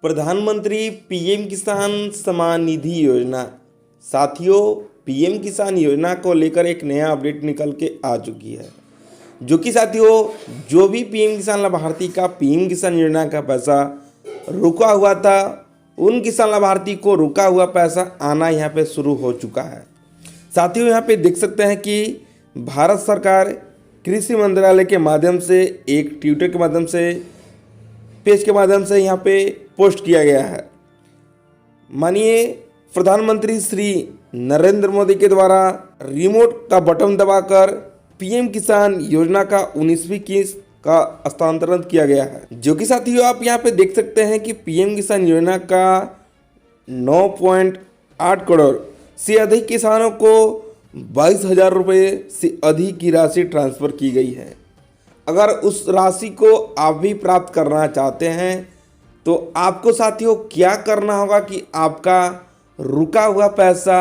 प्रधानमंत्री पीएम किसान सम्मान निधि योजना। साथियों, पीएम किसान योजना को लेकर एक नया अपडेट निकल के आ चुकी है, जो कि साथियों जो भी पीएम किसान लाभार्थी का पीएम किसान योजना का पैसा रुका हुआ था, उन किसान लाभार्थी को रुका हुआ पैसा आना यहाँ पे शुरू हो चुका है। साथियों, यहाँ पे देख सकते हैं कि भारत सरकार कृषि मंत्रालय के माध्यम से एक ट्विटर के माध्यम से पेज के माध्यम से यहाँ पे पोस्ट किया गया है। माननीय प्रधानमंत्री श्री नरेंद्र मोदी के द्वारा रिमोट का बटन दबाकर पीएम किसान योजना का 19वीं किस्त का हस्तांतरण किया गया है, जो कि साथियों आप यहाँ पे देख सकते हैं कि पीएम किसान योजना का 9.8 करोड़ से अधिक किसानों को 22,000 रुपये से अधिक की राशि ट्रांसफ़र की गई है। अगर उस राशि को आप भी प्राप्त करना चाहते हैं तो आपको साथियों क्या करना होगा कि आपका रुका हुआ पैसा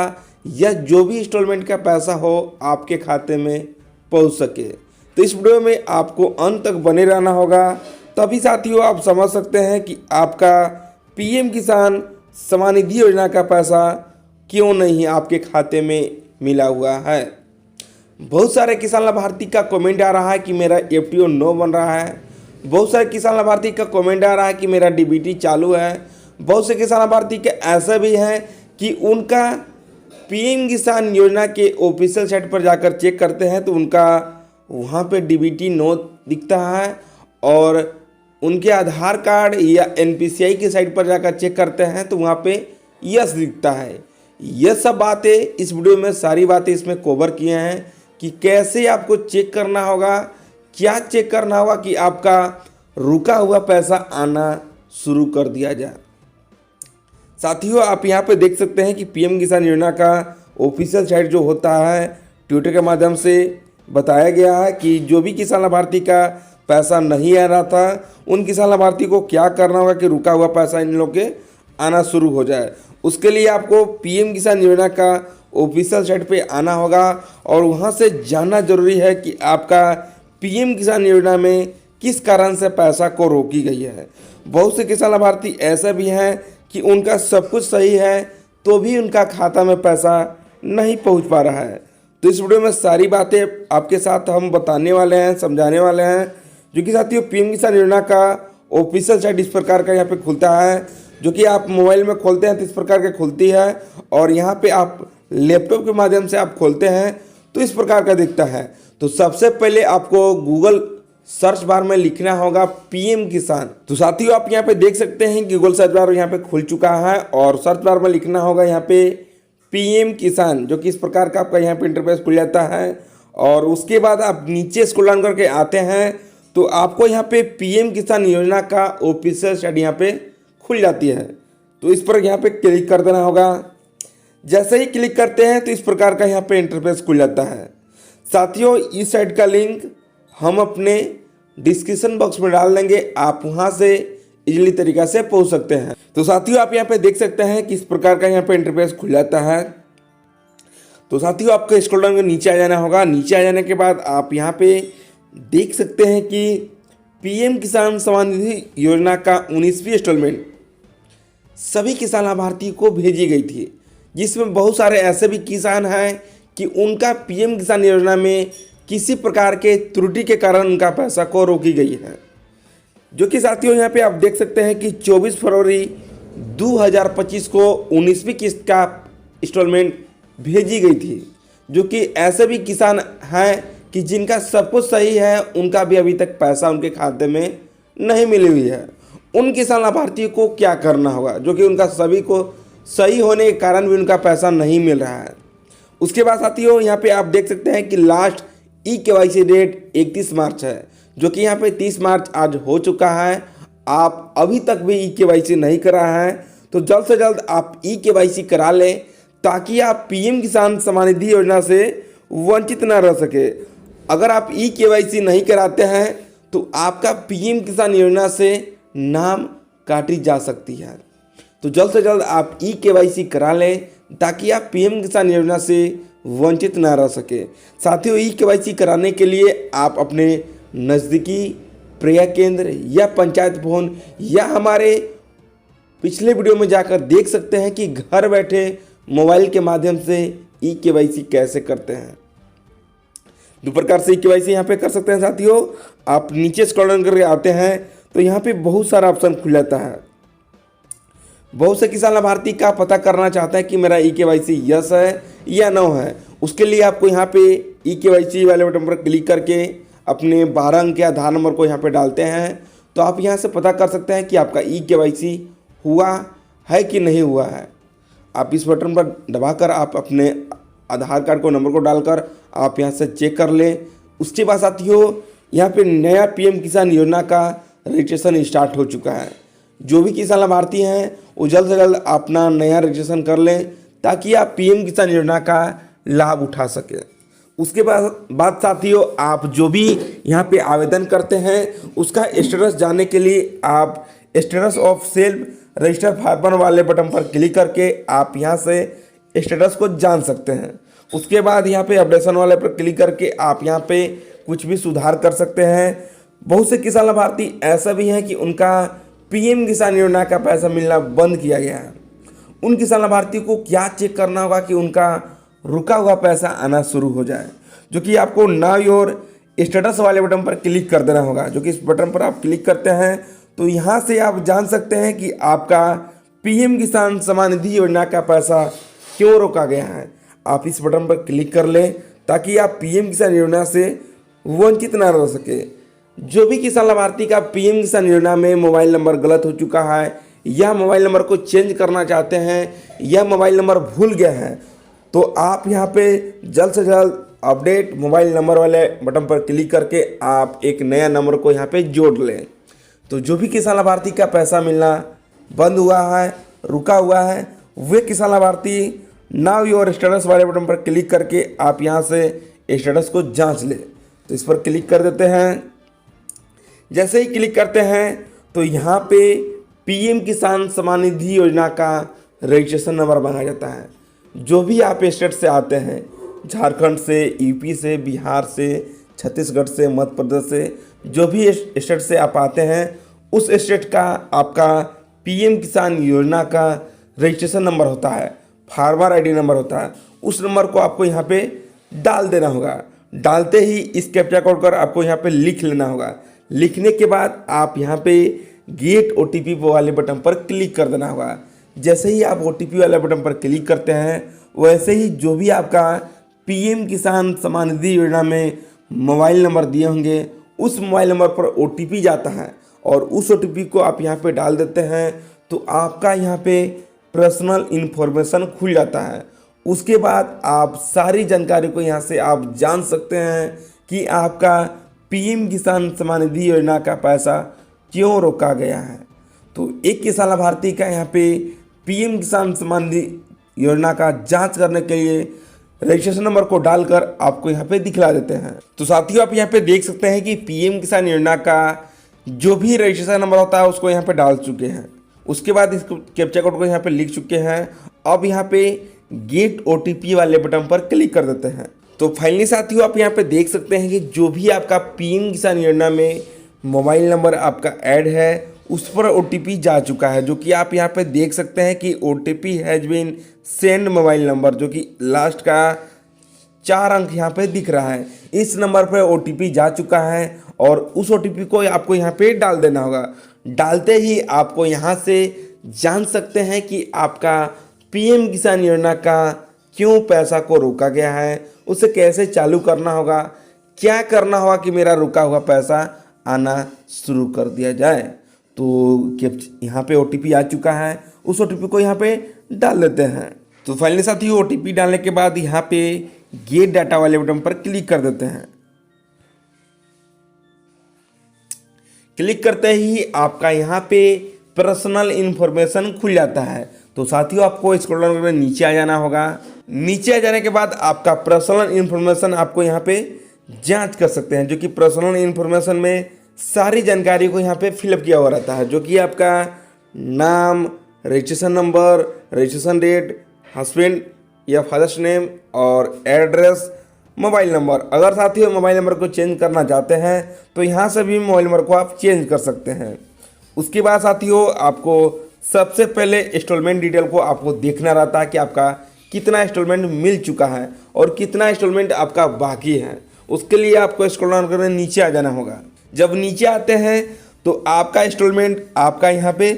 या जो भी इंस्टॉलमेंट का पैसा हो आपके खाते में पहुंच सके। तो इस वीडियो में आपको अंत तक बने रहना होगा, तभी साथियों आप समझ सकते हैं कि आपका पीएम किसान सम्मान निधि योजना का पैसा क्यों नहीं आपके खाते में मिला हुआ है। बहुत सारे किसान लाभार्थी का कमेंट आ रहा है कि मेरा एफटीओ नो बन रहा है। बहुत सारे किसान लाभार्थी का कमेंट आ रहा है कि मेरा डीबीटी चालू है। बहुत से किसान लाभार्थी के ऐसा भी हैं कि उनका पीएम किसान योजना के ऑफिशियल साइट पर जाकर चेक करते हैं तो उनका वहाँ पे डीबीटी नो दिखता है, और उनके आधार कार्ड या एनपीसीआई की साइट पर जाकर चेक करते हैं तो वहाँ पे यस दिखता है। यह सब बातें इस वीडियो में सारी बातें इसमें कवर किए हैं कि कैसे आपको चेक करना होगा, क्या चेक करना होगा कि आपका रुका हुआ पैसा आना शुरू कर दिया जाए। साथियों, आप यहाँ पे देख सकते हैं कि पीएम किसान योजना का ऑफिशियल साइट जो होता है ट्विटर के माध्यम से बताया गया है कि जो भी किसान लाभार्थी का पैसा नहीं आ रहा था उन किसान लाभार्थी को क्या करना होगा कि रुका हुआ पैसा इन लोग के आना शुरू हो जाए। उसके लिए आपको पीएम किसान योजना का ऑफिशियल साइट पे आना होगा और वहाँ से जानना जरूरी है कि आपका पीएम किसान योजना में किस कारण से पैसा को रोकी गई है। बहुत से किसान लाभार्थी ऐसे भी हैं कि उनका सब कुछ सही है तो भी उनका खाता में पैसा नहीं पहुंच पा रहा है। तो इस वीडियो में सारी बातें आपके साथ हम बताने वाले हैं, समझाने वाले हैं, जो कि साथियों पीएम किसान योजना का ऑफिशियल साइट इस प्रकार का यहाँ पे खुलता है, जो कि आप मोबाइल में खोलते हैं तो इस प्रकार की खुलती है, और यहाँ पे आप लैपटॉप के माध्यम से आप खोलते हैं तो इस प्रकार का दिखता है। तो सबसे पहले आपको गूगल सर्च बार में लिखना होगा पीएम किसान। तो साथियों आप यहाँ पे देख सकते हैं गूगल सर्च बार यहाँ पे खुल चुका है, और सर्च बार में लिखना होगा यहाँ पे पीएम किसान, जो कि इस प्रकार का आपका यहाँ पे इंटरफेस खुल जाता है। और उसके बाद आप नीचे स्क्रॉल डाउन करके आते हैं तो आपको यहाँ पे पीएम किसान योजना का ऑफिशियल साइट यहाँ पे खुल जाती है। तो इस पर यहाँ पे क्लिक कर देना होगा। जैसे ही क्लिक करते हैं तो इस प्रकार का यहाँ पे इंटरफेस खुल जाता है। साथियों, इस साइट का लिंक हम अपने डिस्क्रिप्शन बॉक्स में डाल देंगे, आप वहाँ से इजीली तरीक़ा से पहुँच सकते हैं। तो साथियों आप यहाँ पे देख सकते हैं कि इस प्रकार का यहाँ पे इंटरफेस खुल जाता है। तो साथियों आपको स्क्रॉल डाउन कर नीचे आ जाना होगा। नीचे आ जाने के बाद आप यहाँ पे देख सकते हैं कि पीएम किसान सम्मान निधि योजना का 19वीं इंस्टॉलमेंट सभी किसान लाभार्थी को भेजी गई थी, जिसमें बहुत सारे ऐसे भी किसान हैं कि उनका पीएम किसान योजना में किसी प्रकार के त्रुटि के कारण उनका पैसा को रोकी गई है। जो कि साथियों यहाँ पे आप देख सकते हैं कि 24 फरवरी 2025 को 19वीं किस्त का इंस्टॉलमेंट भेजी गई थी, जो कि ऐसे भी किसान हैं कि जिनका सब कुछ सही है, उनका भी अभी तक पैसा उनके खाते में नहीं मिली हुई है। उन किसान लाभार्थियों को क्या करना होगा, जो कि उनका सभी को सही होने के कारण भी उनका पैसा नहीं मिल रहा है। उसके बाद साथियों यहाँ पे आप देख सकते हैं कि लास्ट ई-केवाईसी डेट 31 मार्च है, जो कि यहाँ पे 30 मार्च आज हो चुका है। आप अभी तक भी ई-केवाईसी नहीं करा है तो जल्द से जल्द आप ई-केवाईसी करा लें, ताकि आप पीएम किसान सम्मान निधि योजना से वंचित न रह सके। अगर आप ई-केवाईसी नहीं कराते हैं तो आपका पीएम किसान योजना से नाम काटी जा सकती है। तो जल्द से जल्द आप ई-केवाईसी करा लें, ताकि आप पीएम किसान योजना से वंचित ना रह सके। साथियों ई-केवाईसी कराने के लिए आप अपने नज़दीकी प्रया केंद्र या पंचायत भवन या हमारे पिछले वीडियो में जाकर देख सकते हैं कि घर बैठे मोबाइल के माध्यम से ई-केवाईसी कैसे करते हैं। दो प्रकार से ई-केवाईसी यहाँ पे कर सकते हैं साथियों। आप नीचे स्क्रॉल डाउन करके आते हैं तो यहाँ पे बहुत सारा ऑप्शन खुल जाता है। बहुत से किसान लाभार्थी का पता करना चाहता है कि मेरा ई-केवाईसी यस है या नो है। उसके लिए आपको यहाँ पे ई-केवाईसी वाले बटन पर क्लिक करके अपने 12 अंक के आधार नंबर को यहाँ पे डालते हैं तो आप यहाँ से पता कर सकते हैं कि आपका ई-केवाईसी हुआ है कि नहीं हुआ है। आप इस बटन पर दबाकर आप अपने आधार कार्ड को नंबर को डालकर आप यहाँ से चेक कर लें। उसके बाद साथियों यहाँ पे नया पीएम किसान योजना का रजिस्ट्रेशन स्टार्ट हो चुका है। जो भी किसान लाभार्थी हैं वो जल्द से जल्द अपना नया रजिस्ट्रेशन कर लें ताकि आप पीएम किसान योजना का लाभ उठा सकें। उसके बाद साथियों आप जो भी यहाँ पे आवेदन करते हैं उसका स्टेटस जानने के लिए आप status of self register farmer वाले बटन पर क्लिक करके आप यहाँ से स्टेटस को जान सकते हैं। उसके बाद यहाँ पे अपडेशन वाले पर क्लिक करके आप यहाँ पे कुछ भी सुधार कर सकते हैं। बहुत से किसान लाभार्थी ऐसा भी हैं कि उनका पीएम किसान योजना का पैसा मिलना बंद किया गया है। उन किसान लाभार्थी को क्या चेक करना होगा कि उनका रुका हुआ पैसा आना शुरू हो जाए, जो कि आपको नाउ योर स्टेटस वाले बटन पर क्लिक कर देना होगा। जो कि इस बटन पर आप क्लिक करते हैं तो यहाँ से आप जान सकते हैं कि आपका पीएम किसान सम्मान निधि योजना का पैसा क्यों रोका गया है। आप इस बटन पर क्लिक कर लें ताकि आप पीएम किसान योजना से वंचित ना रह सके। जो भी किसान लाभार्थी का पीएम किसान योजना में मोबाइल नंबर गलत हो चुका है या मोबाइल नंबर को चेंज करना चाहते हैं या मोबाइल नंबर भूल गए हैं तो आप यहाँ पे जल्द से जल्द अपडेट मोबाइल नंबर वाले बटन पर क्लिक करके आप एक नया नंबर को यहाँ पे जोड़ लें। तो जो भी किसान लाभार्थी का पैसा मिलना बंद हुआ है, रुका हुआ है, वे किसान लाभार्थी नाउ योर स्टेटस वाले बटन पर क्लिक करके आप यहाँ से स्टेटस को जांच लें। तो इस पर क्लिक कर देते हैं। जैसे ही क्लिक करते हैं तो यहाँ पे पीएम किसान सम्मान निधि योजना का रजिस्ट्रेशन नंबर मांगा जाता है। जो भी आप स्टेट से आते हैं, झारखंड से, यूपी से, बिहार से, छत्तीसगढ़ से, मध्य प्रदेश से, जो भी स्टेट से आप आते हैं उस स्टेट का आपका पीएम किसान योजना का रजिस्ट्रेशन नंबर होता है, फार्मर आईडी नंबर होता है। उस नंबर को आपको यहाँ पे डाल देना होगा। डालते ही इस कैप्चा कोड कर आपको यहाँ पे लिख लेना होगा। लिखने के बाद आप यहाँ पे गेट ओटीपी वाले बटन पर क्लिक कर देना होगा। जैसे ही आप ओटीपी वाले बटन पर क्लिक करते हैं वैसे ही जो भी आपका पीएम किसान सम्मान निधि योजना में मोबाइल नंबर दिए होंगे उस मोबाइल नंबर पर ओटीपी जाता है और उस ओटीपी को आप यहाँ पे डाल देते हैं तो आपका यहाँ पे पर्सनल इन्फॉर्मेशन खुल जाता है। उसके बाद आप सारी जानकारी को यहाँ से आप जान सकते हैं कि आपका पीएम किसान सम्मान निधि योजना का पैसा क्यों रोका गया है। तो एक किसान लाभार्थी का यहाँ पे पीएम किसान सम्मान निधि योजना का जांच करने के लिए रजिस्ट्रेशन नंबर को डालकर आपको यहाँ पे दिखला देते हैं। तो साथियों आप यहाँ पे देख सकते हैं कि पीएम किसान योजना का जो भी रजिस्ट्रेशन नंबर होता है उसको यहाँ पे डाल चुके हैं। उसके बाद इस कैप्चा कोड को यहाँ पे लिख चुके हैं। अब यहाँ पे गेट ओटीपी वाले बटन पर क्लिक कर देते हैं। तो फाइनली साथियों आप यहाँ पे देख सकते हैं कि जो भी आपका पीएम किसान योजना में मोबाइल नंबर आपका ऐड है उस पर ओटीपी जा चुका है। जो कि आप यहाँ पे देख सकते हैं कि OTP has been send mobile number, जो कि लास्ट का 4 अंक यहाँ पे दिख रहा है। इस नंबर पर ओटीपी जा चुका है और उस ओटीपी को आपको यहाँ पे डाल देना होगा। डालते ही आपको यहाँ से जान सकते हैं कि आपका पीएम किसान योजना का क्यों पैसा को रोका गया है, उसे कैसे चालू करना होगा, क्या करना होगा कि मेरा रुका हुआ पैसा आना शुरू कर दिया जाए। तो यहाँ पे ओटीपी आ चुका है, उस ओटीपी को यहाँ पे डाल देते हैं। तो फाइनली साथियों ओटीपी डालने के बाद यहाँ पे गेट डाटा वाले बटन पर क्लिक कर देते हैं। क्लिक करते ही आपका यहाँ पे पर्सनल इन्फॉर्मेशन खुल जाता है। तो साथियों आपको स्क्रॉल डाउन करके नीचे आ जाना होगा। नीचे आ जाने के बाद आपका पर्सनल इन्फॉर्मेशन आपको यहाँ पे जांच कर सकते हैं, जो कि पर्सनल इन्फॉर्मेशन में सारी जानकारी को यहाँ पे फिलअप किया हुआ रहता है, जो कि आपका नाम, registration number, registration date, husband या फादर्स नेम और एड्रेस, मोबाइल नंबर। अगर साथियों मोबाइल नंबर को चेंज करना चाहते हैं तो यहाँ से भी मोबाइल नंबर को आप चेंज कर सकते हैं। उसके बाद साथियों आपको सबसे पहले इंस्टॉलमेंट डिटेल को आपको देखना रहता है कि आपका कितना इंस्टॉलमेंट मिल चुका है और कितना इंस्टॉलमेंट आपका बाकी है। उसके लिए आपको स्क्रॉल डाउन करके नीचे आ जाना होगा। जब नीचे आते हैं तो आपका इंस्टॉलमेंट आपका यहाँ पे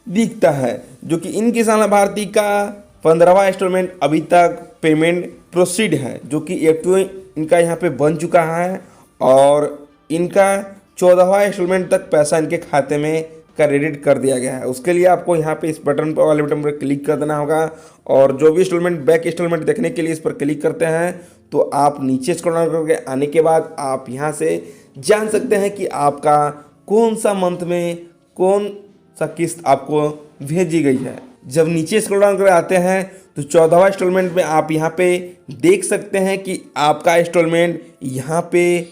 दिखता है, जो कि इन किसान लाभार्थी का 15वां इंस्टॉलमेंट अभी तक पेमेंट प्रोसीड है, जो कि FTO इनका यहाँ पे बन चुका है और इनका 14वां इंस्टॉलमेंट तक पैसा इनके खाते में क्रेडिट कर दिया गया है। उसके लिए आपको यहाँ पे इस बटन पर वाले बटन पर क्लिक कर देना होगा और जो भी इंस्टॉलमेंट बैक इंस्टॉलमेंट देखने के लिए इस पर क्लिक करते हैं तो आप नीचे स्क्रॉल डाउन करके आने के बाद आप यहाँ से जान सकते हैं कि आपका कौन सा मंथ में कौन सा किस्त आपको भेजी गई है। जब नीचे स्क्रॉल डाउन कर आते हैं तो 14वां इंस्टॉलमेंट में आप यहाँ पे देख सकते हैं कि आपका इंस्टॉलमेंट यहाँ पे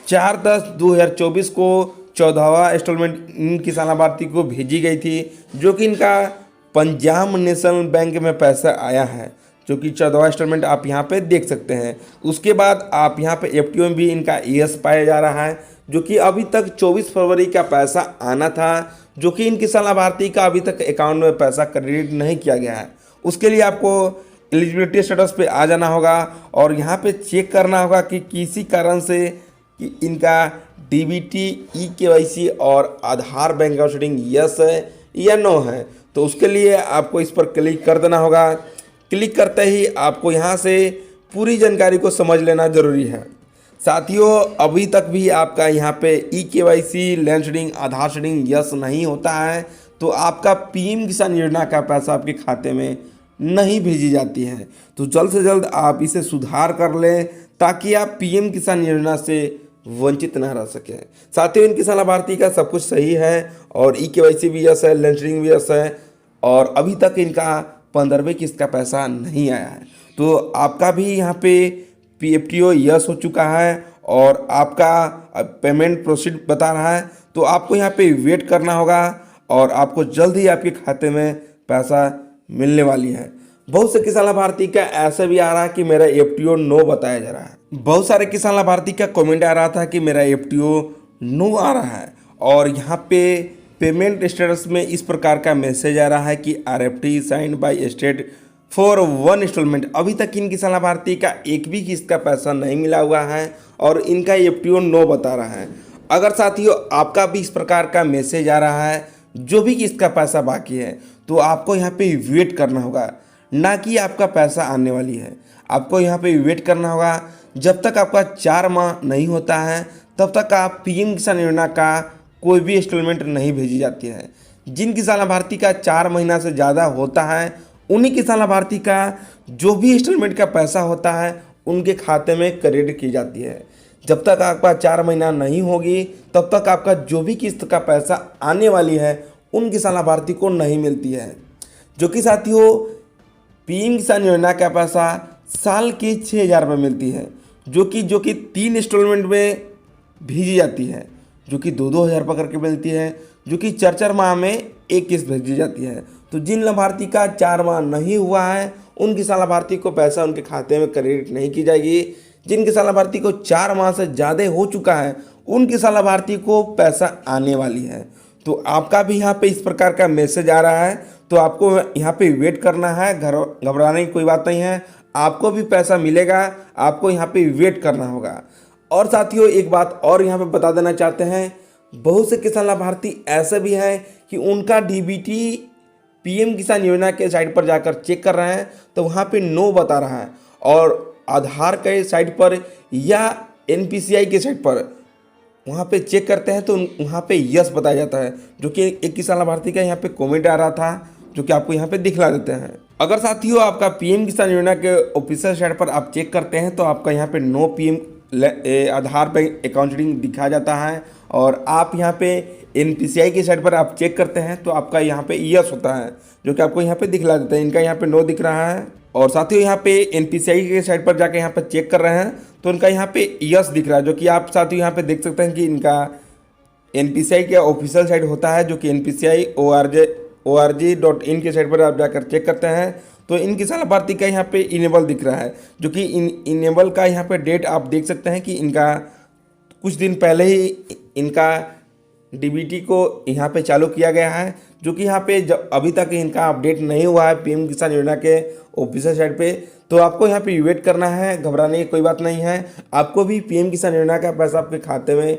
4/10/2024 को 14वां इंस्टॉलमेंट इन किसान लाभार्थी को भेजी गई थी, जो कि इनका पंजाब नेशनल बैंक में पैसा आया है, जो कि 14वां इंस्टॉलमेंट आप यहाँ पे देख सकते हैं। उसके बाद आप यहाँ पे FTO में भी इनका ES पाया जा रहा है, जो कि अभी तक 24 फरवरी का पैसा आना था, जो कि इन किसान लाभार्थी का अभी तक अकाउंट में पैसा क्रेडिट नहीं किया गया है। उसके लिए आपको एलिजिबिलिटी स्टेटस पे आ जाना होगा और यहाँ पे चेक करना होगा कि किसी कारण से कि इनका DBT eKYC और आधार बैंक अकाउंट सेटिंग यस है या नो है। तो उसके लिए आपको इस पर क्लिक कर देना होगा। क्लिक करते ही आपको यहाँ से पूरी जानकारी को समझ लेना ज़रूरी है। साथियों, अभी तक भी आपका यहाँ पे eKYC लैंड सेटिंग आधार सेटिंग यस नहीं होता है तो आपका PM किसान योजना का पैसा आपके खाते में नहीं भेजी जाती है। तो जल्द से जल्द आप इसे सुधार कर लें ताकि आप PM किसान योजना से वंचित ना रह सके। साथियों, इन किसान लाभार्थी का सब कुछ सही है और eKYC भी यस है, लैंड सेटिंग भी यस है और अभी तक इनका 15वें किस्त का पैसा नहीं आया है। तो आपका भी यहाँ पे FTO यस हो चुका है और आपका पेमेंट प्रोसीड बता रहा है। तो आपको यहाँ पे वेट करना होगा और आपको जल्द ही आपके खाते में पैसा मिलने वाली है। बहुत से किसान लाभार्थी का ऐसा भी आ रहा है कि मेरा FTO नो बताया जा रहा है। बहुत सारे किसान लाभार्थी का कमेंट आ रहा था कि मेरा FTO नो आ रहा है और यहाँ पे पेमेंट स्टेटस में इस प्रकार का मैसेज आ रहा है कि RFT signed by state for 1 installment. अभी तक इन किसान लाभार्थी का एक भी किस्त का पैसा नहीं मिला हुआ है और इनका FTO नो बता रहा है। अगर साथियों आपका भी इस प्रकार का मैसेज आ रहा है जो भी किस्त का पैसा बाकी है तो आपको यहाँ पे वेट करना होगा, ना कि आपका पैसा आने वाली है। आपको यहाँ पे वेट करना होगा। जब तक आपका 4 माह नहीं होता है तब तक आप PM किसान योजना का कोई भी इंस्टॉलमेंट नहीं भेजी जाती है। जिन किसान लाभार्थी का 4 महीना से ज़्यादा होता है उन्हीं किसान लाभार्थी का जो भी इंस्टॉलमेंट का पैसा होता है उनके खाते में क्रेडिट की जाती है। जब तक आपका 4 महीना नहीं होगी तब तक आपका जो भी किस्त का पैसा आने वाली है उन किसान लाभार्थी को नहीं मिलती है। जो कि साथियों PM किसान योजना का पैसा साल की 6,000 रुपये मिलती है, जो कि 3 इंस्टॉलमेंट में भेजी जाती है, जो कि 2-2 हज़ार रुपये करके मिलती है, जो कि 4-4 माह में एक किस्त भेजी जाती है। तो जिन लाभार्थी का 4 माह नहीं हुआ है उन किसान लाभार्थी को पैसा उनके खाते में क्रेडिट नहीं की जाएगी। जिन किसान लाभार्थी को 4 माह से ज़्यादा हो चुका है उन किसान लाभार्थी को पैसा आने वाली है। तो आपका भी यहाँ पे इस प्रकार का मैसेज आ रहा है तो आपको यहाँ पे वेट करना है। घबराने की कोई बात नहीं है, आपको भी पैसा मिलेगा। आपको यहाँ पे वेट करना होगा। और साथियों एक बात और यहाँ पे बता देना चाहते हैं, बहुत से किसान लाभार्थी ऐसे भी हैं कि उनका DBT PM किसान योजना के साइट पर जाकर चेक कर रहे हैं तो वहाँ पे नो बता रहा है और आधार के साइट पर या NPCI के साइट पर वहाँ पे चेक करते हैं तो वहाँ पे यस बताया जाता है। जो कि एक किसान लाभार्थी का यहाँ पे कमेंट आ रहा था, जो कि आपको यहाँ पे दिखला देते हैं। अगर साथियों आपका PM किसान योजना के ऑफिशियल साइट पर आप चेक करते हैं तो आपका यहाँ पे नो PM आधार बैंक अकाउंट सेटिंग दिखा जाता है और आप यहाँ पे NPCI की साइट पर आप चेक करते हैं तो आपका यहाँ पे यस होता है, जो कि आपको यहाँ पे दिखला देता है। इनका यहाँ पे नो दिख रहा है और साथियों यहाँ पे NPCI के साइट पर जाके यहाँ पर चेक कर रहे हैं तो उनका यहाँ पे यस दिख रहा है, जो कि आप साथियों यहाँ पे देख सकते हैं कि इनका NPCI का ऑफिशियल साइट होता है, जो कि NPCI.org.in की साइट पर आप जाकर चेक करते हैं तो इन किसान लाभार्थी का यहाँ पे इनेबल दिख रहा है, जो कि इनेबल का यहाँ पे डेट आप देख सकते हैं कि इनका कुछ दिन पहले ही इनका डीबीटी को यहाँ पे चालू किया गया है, जो कि यहाँ पे जब अभी तक इनका अपडेट नहीं हुआ है पीएम किसान योजना के ऑफिशियल साइट पे, तो आपको यहाँ पे वेट करना है। घबराने की कोई बात नहीं है, आपको भी पीएम किसान योजना का पैसा आपके खाते में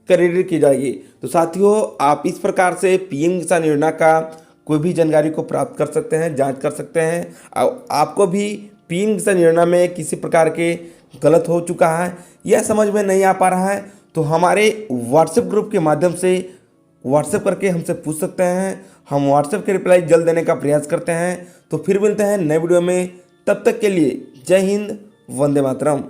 क्रेडिट की जाएगी। तो साथियों, आप इस प्रकार से पीएम किसान योजना का कोई भी जानकारी को प्राप्त कर सकते हैं, जांच कर सकते हैं। आपको भी पीएम किसान योजना में किसी प्रकार के गलत हो चुका है या समझ में नहीं आ पा रहा है, तो हमारे व्हाट्सएप ग्रुप के माध्यम से व्हाट्सएप करके हमसे पूछ सकते हैं। हम व्हाट्सएप के रिप्लाई जल्द देने का प्रयास करते हैं। तो फिर मिलते हैं नए वीडियो में, तब तक के लिए जय हिंद, वंदे मातरम।